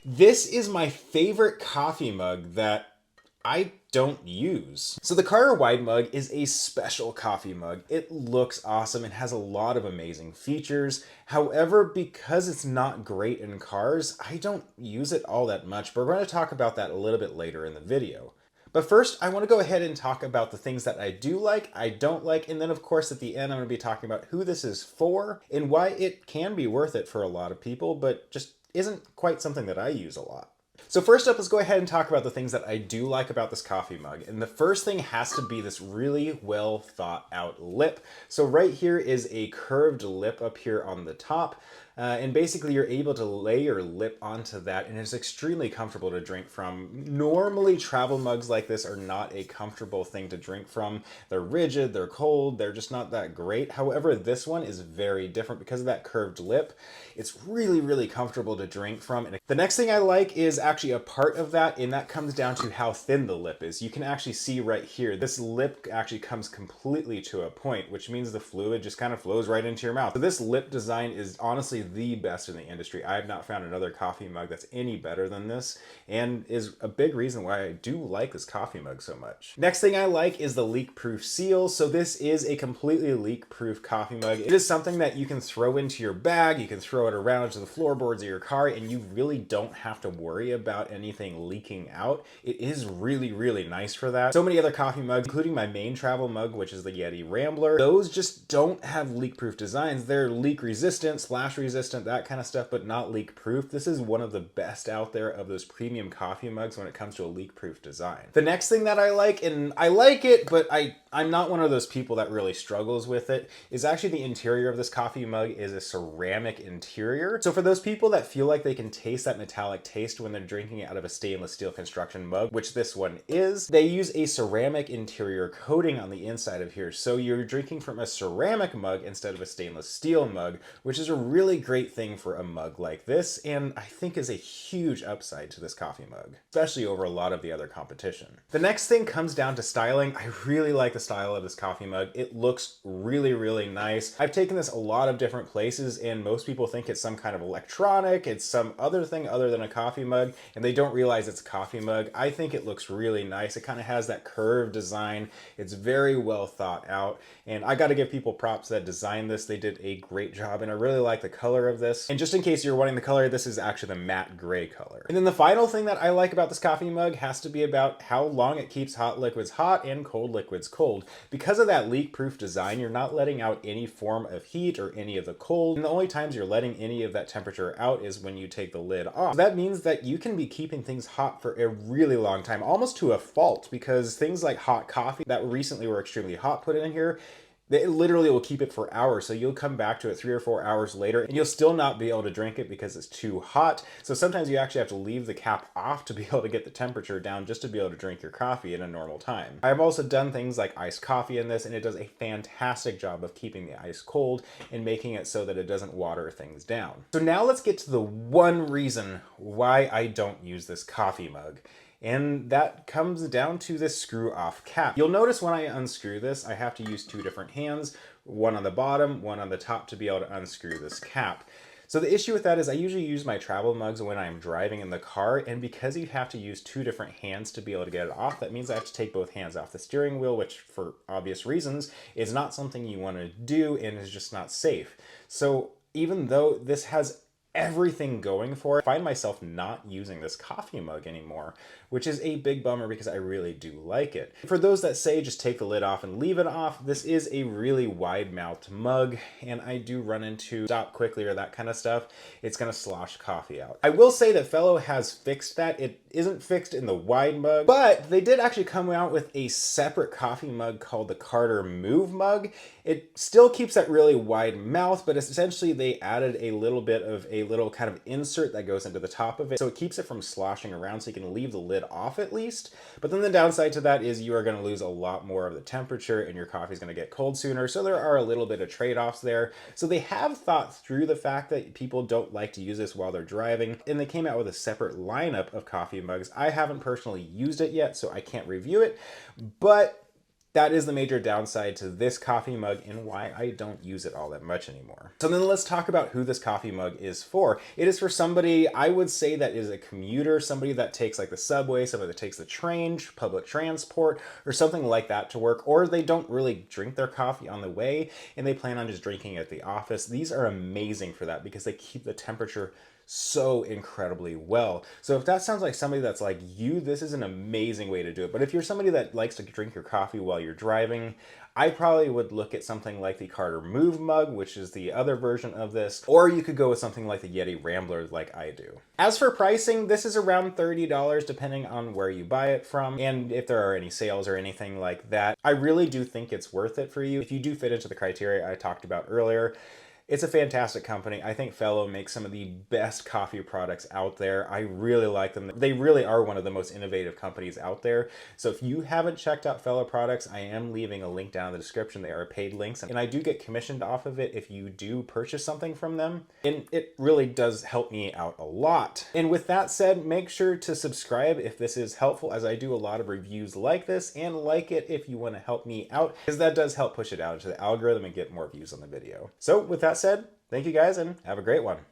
This is my favorite coffee mug that I don't use. So the Carter Wide Mug is a special coffee mug. It looks awesome and has a lot of amazing features. However, because it's not great in cars, I don't use it all that much, but we're going to talk about that a little bit later in the video. But first, I want to go ahead and talk about the things that I do like, I don't like, and then of course at the end I'm going to be talking about who this is for and why it can be worth it for a lot of people, but just isn't quite something that I use a lot. So first up, let's go ahead and talk about the things that I do like about this coffee mug. And the first thing has to be this really well thought out lip. So right here is a curved lip up here on the top. And basically you're able to lay your lip onto that and it's extremely comfortable to drink from. Normally travel mugs like this are not a comfortable thing to drink from. They're rigid, they're cold, they're just not that great. However, this one is very different because of that curved lip. It's really, really comfortable to drink from. And the next thing I like is actually a part of that, and that comes down to how thin the lip is. You can actually see right here, this lip actually comes completely to a point, which means the fluid just kind of flows right into your mouth. So this lip design is honestly the best in the industry. I have not found another coffee mug that's any better than this, and is a big reason why I do like this coffee mug so much. Next thing I like is the leak-proof seal. So this is a completely leak-proof coffee mug. It is something that you can throw into your bag, you can throw it around to the floorboards of your car, and you really don't have to worry about anything leaking out. It is really, really nice for that. So many other coffee mugs, including my main travel mug, which is the Yeti Rambler, those just don't have leak-proof designs. They're leak resistant, splash resistant, that kind of stuff, but not leak proof. This is one of the best out there of those premium coffee mugs when it comes to a leak proof design. The next thing that I like, and I like it, but I'm not one of those people that really struggles with it, is actually the interior of this coffee mug is a ceramic interior. So for those people that feel like they can taste that metallic taste when they're drinking it out of a stainless steel construction mug, which this one is, they use a ceramic interior coating on the inside of here. So you're drinking from a ceramic mug instead of a stainless steel mug, which is a really great thing for a mug like this, and I think is a huge upside to this coffee mug, especially over a lot of the other competition. The next thing comes down to styling. I really like the style of this coffee mug. It looks really, really nice. I've taken this a lot of different places, and most people think it's some kind of electronic, it's some other thing other than a coffee mug, and they don't realize it's a coffee mug. I think it looks really nice. It kind of has that curved design. It's very well thought out, and I got to give people props that designed this. They did a great job, and I really like the color of this. And just in case you're wanting the color, this is actually the matte gray color. And then the final thing that I like about this coffee mug has to be about how long it keeps hot liquids hot and cold liquids cold. Because of that leak-proof design, you're not letting out any form of heat or any of the cold, and the only times you're letting any of that temperature out is when you take the lid off. So that means that you can be keeping things hot for a really long time, almost to a fault, because things like hot coffee that recently were extremely hot put in here, it literally will keep it for hours. So you'll come back to it 3 or 4 hours later and you'll still not be able to drink it because it's too hot. So sometimes you actually have to leave the cap off to be able to get the temperature down just to be able to drink your coffee in a normal time. I've also done things like iced coffee in this, and it does a fantastic job of keeping the ice cold and making it so that it doesn't water things down. So now let's get to the one reason why I don't use this coffee mug. And that comes down to this screw off cap. You'll notice when I unscrew this, I have to use 2 different hands, one on the bottom, one on the top to be able to unscrew this cap. So the issue with that is I usually use my travel mugs when I'm driving in the car, and because you have to use 2 different hands to be able to get it off, that means I have to take both hands off the steering wheel, which for obvious reasons is not something you want to do and is just not safe. So even though this has everything going for it, I find myself not using this coffee mug anymore, which is a big bummer because I really do like it. For those that say just take the lid off and leave it off, this is a really wide-mouthed mug, and I do run into stop quickly or that kind of stuff. It's gonna slosh coffee out. I will say that Fellow has fixed that. It isn't fixed in the wide mug, but they did actually come out with a separate coffee mug called the Carter Move mug. It still keeps that really wide mouth, but essentially they added a little bit of a little kind of insert that goes into the top of it, so it keeps it from sloshing around, so you can leave the lid off at least. But then the downside to that is you are going to lose a lot more of the temperature and your coffee is going to get cold sooner, so there are a little bit of trade-offs there. So they have thought through the fact that people don't like to use this while they're driving, and they came out with a separate lineup of coffee mugs. I haven't personally used it yet, so I can't review it, but that is the major downside to this coffee mug and why I don't use it all that much anymore. So then let's talk about who this coffee mug is for. It is for somebody, I would say, that is a commuter, somebody that takes like the subway, somebody that takes the train, public transport, or something like that to work, or they don't really drink their coffee on the way and they plan on just drinking it at the office. These are amazing for that because they keep the temperature so incredibly well. So if that sounds like somebody that's like you, this is an amazing way to do it. But if you're somebody that likes to drink your coffee while you're driving, I probably would look at something like the Carter Move mug, which is the other version of this, or you could go with something like the Yeti Rambler like I do. As for pricing, this is around $30 depending on where you buy it from and if there are any sales or anything like that. I really do think it's worth it for you if you do fit into the criteria I talked about earlier. It's a fantastic company. I think Fellow makes some of the best coffee products out there. I really like them. They really are one of the most innovative companies out there. So if you haven't checked out Fellow products, I am leaving a link down in the description. They are paid links, and I do get commissioned off of it if you do purchase something from them. And it really does help me out a lot. And with that said, make sure to subscribe if this is helpful, as I do a lot of reviews like this, and like it if you want to help me out, because that does help push it out into the algorithm and get more views on the video. So with that said, thank you guys and have a great one.